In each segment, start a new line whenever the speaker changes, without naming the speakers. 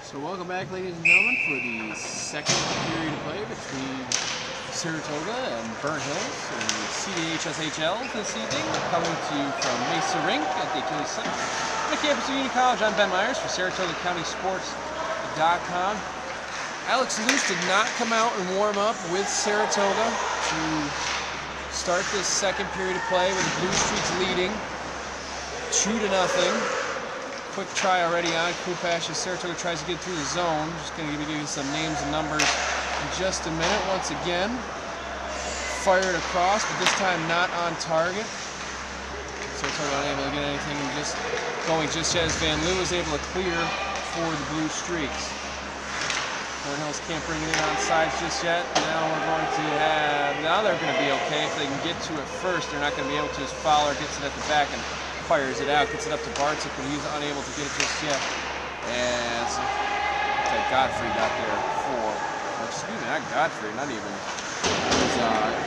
So welcome back, ladies and gentlemen, for the second period of play between Saratoga and Burnt Hills in the CDHSHL this evening. Coming to you from Mesa Rink at the Achilles Center on the campus of Union College. I'm Ben Myers for SaratogaCountySports.com. Alex Luce did not come out and warm up with Saratoga to start this second period of play with the Blue Streaks leading 2-0. Quick try already on Kupash as Saratoga tries to get through the zone. Just going to give you some names and numbers in just a minute. Once again, fired across, but this time not on target. Saratoga unable to get anything going just yet as Van Loo is able to clear for the Blue Streaks. Burnt Hills can't bring it in on sides just yet. Now they're going to be okay. If they can get to it first, they're not going to be able to as Fowler gets it at the back and fires it out, gets it up to Bartzik, but he's unable to get it just yet. As Godfrey got there for, excuse me, not Godfrey, not even. It was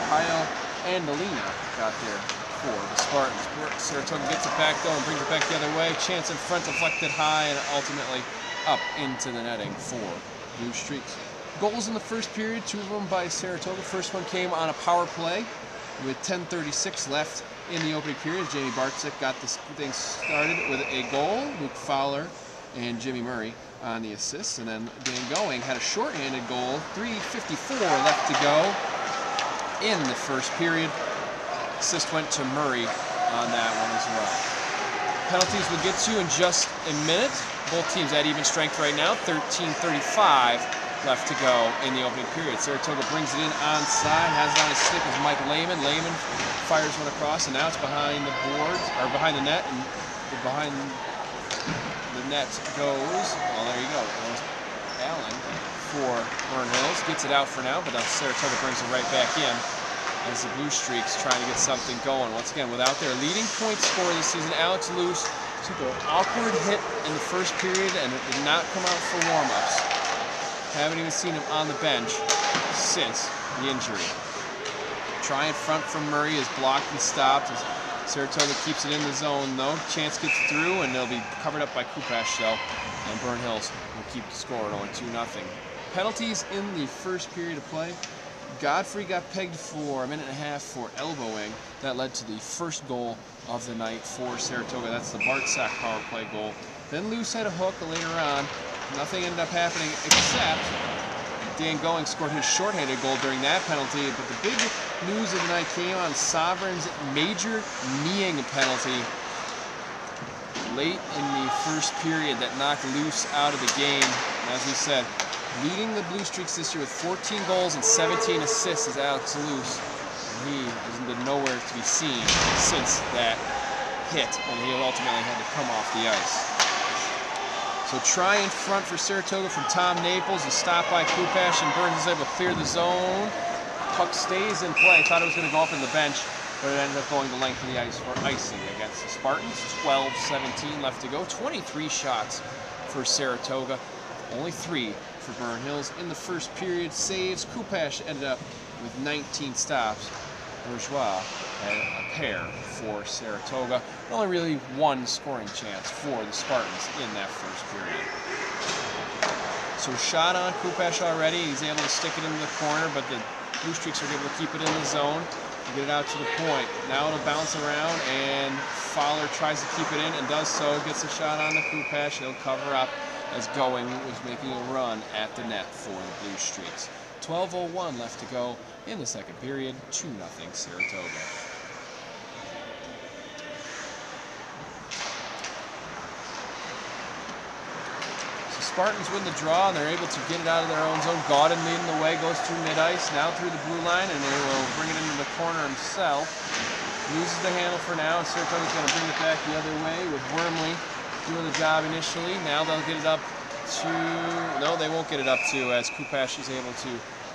Kyle Andalina got there for the Spartans. Saratoga gets it back though and brings it back the other way. Chance in front, deflected high, and ultimately up into the netting for Blue Streaks. Goals in the first period, 2 of them by Saratoga. First one came on a power play with 10:36 left in the opening period. Jamie Bartzik got this thing started with a goal. Luke Fowler and Jimmy Murray on the assists. And then Dan Going had a shorthanded goal. 3:54 left to go in the first period. Assist went to Murray on that one as well. Penalties we'll get to in just a minute. Both teams at even strength right now. 13:35 left to go in the opening period. Saratoga brings it in onside, has it on his stick as Mike Lehman. Lehman fires one across, and now it's behind the boards, or behind the net, and behind the net goes, well, there you go, goes Allen for Burnt Hills. Gets it out for now, but now Saratoga brings it right back in as the Blue Streaks trying to get something going. Once again, without their leading point scorer this season, Alex Luce took an awkward hit in the first period and it did not come out for warm-ups. Haven't even seen him on the bench since the injury. Try in front from Murray is blocked and stopped as Saratoga keeps it in the zone though. Chance gets through and they'll be covered up by Kupash though. And Burnt Hills will keep the score at only 2-0. Penalties in the first period of play. Godfrey got pegged for 1.5 minutes for elbowing. That led to the first goal of the night for Saratoga. That's the Bartzik power play goal. Then Luce had a hook later on. Nothing ended up happening except Dan Going scored his shorthanded goal during that penalty, but the big news of the night came on Sovereign's major kneeing penalty late in the first period that knocked Luce out of the game. And as we said, leading the Blue Streaks this year with 14 goals and 17 assists is Alex Luce. He has been nowhere to be seen since that hit, and he ultimately had to come off the ice. So try in front for Saratoga from Tom Naples. A stop by Kupash and Burns is able to clear the zone. Puck stays in play. Thought it was going to go up in the bench, but it ended up going the length of the ice for icing against the Spartans. 12:17 left to go. 23 shots for Saratoga. Only 3 for Burnt Hills in the first period. Saves. Kupash ended up with 19 stops. Bourgeois had a pair for Saratoga. Only really 1 scoring chance for the Spartans in that first period. So shot on Kupash already. He's able to stick it into the corner, but the Blue Streaks are able to keep it in the zone and get it out to the point. Now it'll bounce around, and Fowler tries to keep it in and does so. Gets a shot on the Kupash. He'll cover up as Going was making a run at the net for the Blue Streaks. 12:01 left to go in the second period. 2-0 Saratoga. So Spartans win the draw and they're able to get it out of their own zone. Gaudin leading the way, goes through mid-ice, now through the blue line, and they will bring it into the corner himself. Loses the handle for now, and Saratoga's going to bring it back the other way with Wormley doing the job initially. Now they'll get it up to, no, they won't get it up to, as Kupash is able to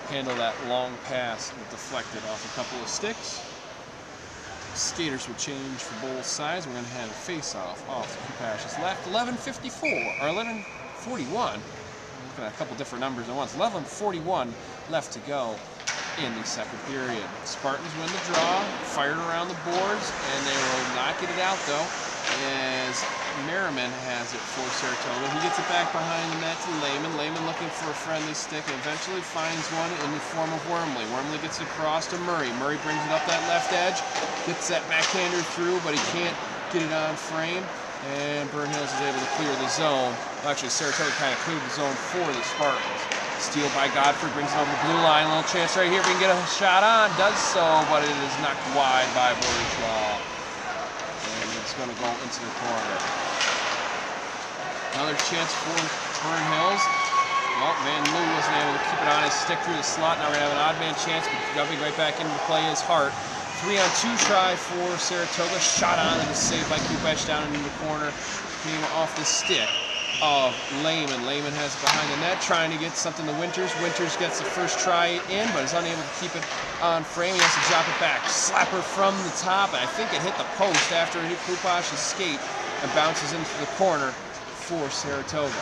handle that long pass that deflected off a couple of sticks. Skaters will change for both sides. We're going to have a face-off off Kupash's left. 11:54, or 11:41. Looking at a couple different numbers at once. 11:41 left to go in the second period. Spartans win the draw, fired around the boards, and they will not get it out though, as Merriman has it for Saratoga. He gets it back behind the net to Lehman. Lehman looking for a friendly stick and eventually finds one in the form of Wormley. Wormley gets it across to Murray. Murray brings it up that left edge, gets that backhander through, but he can't get it on frame. And Burn Hills is able to clear the zone. Well, actually, Saratoga kind of cleared the zone for the Spartans. Steal by Godfrey, brings it over the blue line. A little chance right here if we can get a shot on. Does so, but it is knocked wide by Bourgeois. And it's going to go into the corner. Another chance for Burn Hills. Well, Van Loo wasn't able to keep it on his stick through the slot. Now we're going to have an odd man chance, but jumping right back into play is Hart. 3-on-2 try for Saratoga. Shot on and a save by Kupesh down into the corner. Came off the stick of Lehman. Lehman has it behind the net, trying to get something to Winters. Winters gets the first try in, but is unable to keep it on frame. He has to drop it back. Slapper from the top, and I think it hit the post after it hit Kupash's skate and bounces into the corner for Saratoga.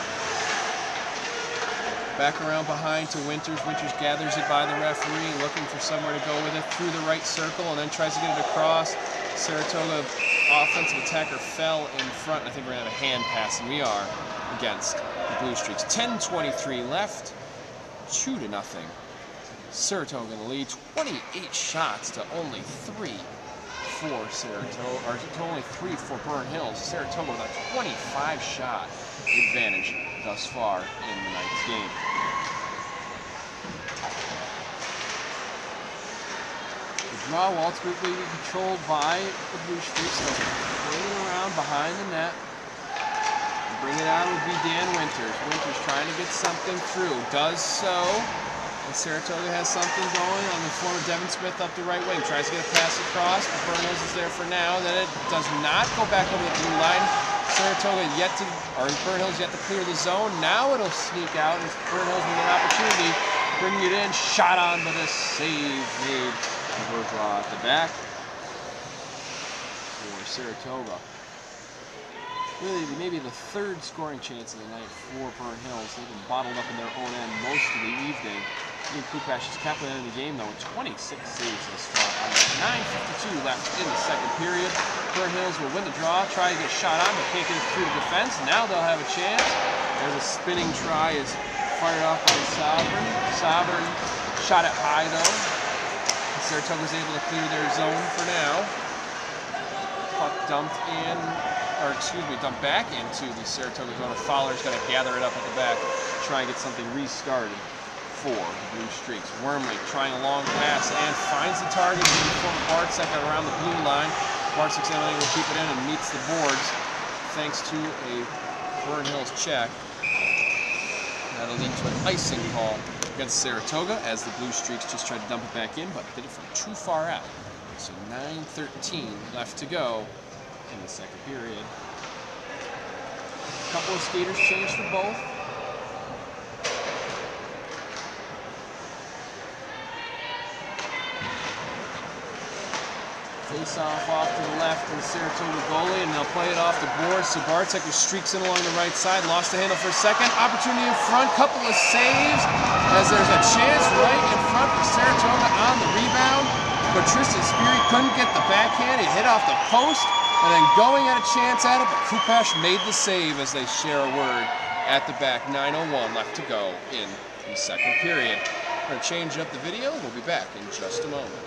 Back around behind to Winters. Winters gathers it by the referee, looking for somewhere to go with it through the right circle, and then tries to get it across. Saratoga offensive attacker fell in front. I think we're going to have a hand pass, and we are against the Blue Streaks. 10:23 left, 2-0. Saratoga in the lead. 28 shots to only 3 for Saratoga, or to only 3 for Burn Hills. Saratoga with a 25-shot advantage thus far in the night's game. The draw will ultimately be controlled by the Blue Streaks. So playing around behind the net. Bring it out would be Dan Winters. Winters trying to get something through. Does so. And Saratoga has something going on the form of Devin Smith up the right wing. Tries to get a pass across, but Burn Hills is there for now. Then it does not go back over the blue line. Saratoga yet to, or Burn Hills yet to clear the zone. Now it'll sneak out as Burn Hills with an opportunity. Bringing it in, shot on, but a save made by Bourgeois at the back for Saratoga. Really, maybe the third scoring chance of the night for Burn Hills. They've been bottled up in their own end most of the evening. Ian Kupash has kept it in the game, though, with 26 saves thus far. 9:52 left in the second period. Burn Hills will win the draw, try to get shot on, but can't get it through the defense. Now they'll have a chance. There's a spinning try, is fired off by Sovereign. Sovereign shot it high, though. Saratoga's able to clear their zone for now. Puck dumped in, or excuse me, dumped back into the Saratoga zone. Fowler's got to gather it up at the back, try and get something restarted for the Blue Streaks. Wormley trying a long pass and finds the target from Bartzek around the blue line. Bartzek's unable to keep it in and meets the boards thanks to a Burn Hills check. That'll lead to an icing call against Saratoga as the Blue Streaks just tried to dump it back in, but did it from too far out. So 9:13 left to go in the second period. A couple of skaters changed for both. Face off to the left to the Saratoga goalie, and they'll play it off the boards. So Bartek streaks in along the right side, lost the handle for a second. Opportunity in front, couple of saves as there's a chance right in front for Saratoga on the rebound. But Tristan Speary couldn't get the backhand. He hit off the post, and then going at a chance at it, but Kupash made the save as they share a word at the back. 9:01 left to go in the second period. We're going to change up the video. We'll be back in just a moment.